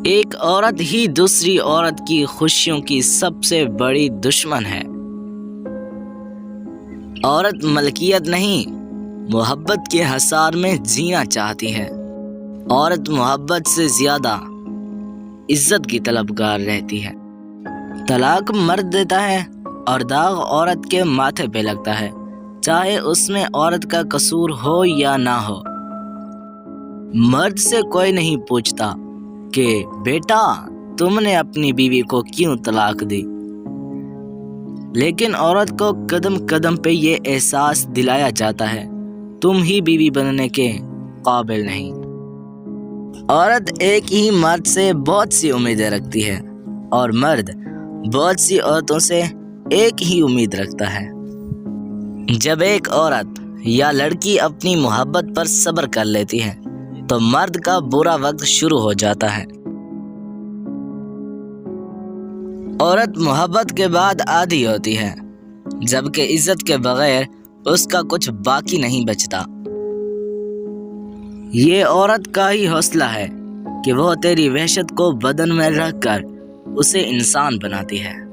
ایک عورت ہی دوسری عورت کی خوشیوں کی سب سے بڑی دشمن ہے۔ عورت ملکیت نہیں، محبت کے حصار میں جینا چاہتی ہے۔ عورت محبت سے زیادہ عزت کی طلبگار رہتی ہے۔ طلاق مرد دیتا ہے اور داغ عورت کے ماتھے پہ لگتا ہے، چاہے اس میں عورت کا قصور ہو یا نہ ہو۔ مرد سے کوئی نہیں پوچھتا کہ بیٹا تم نے اپنی بیوی کو کیوں طلاق دی، لیکن عورت کو قدم قدم پہ یہ احساس دلایا جاتا ہے تم ہی بیوی بننے کے قابل نہیں۔ عورت ایک ہی مرد سے بہت سی امیدیں رکھتی ہے اور مرد بہت سی عورتوں سے ایک ہی امید رکھتا ہے۔ جب ایک عورت یا لڑکی اپنی محبت پر صبر کر لیتی ہے تو مرد کا برا وقت شروع ہو جاتا ہے۔ عورت محبت کے بعد عادی ہوتی ہے، جبکہ عزت کے بغیر اس کا کچھ باقی نہیں بچتا۔ یہ عورت کا ہی حوصلہ ہے کہ وہ تیری وحشت کو بدن میں رکھ کر اسے انسان بناتی ہے۔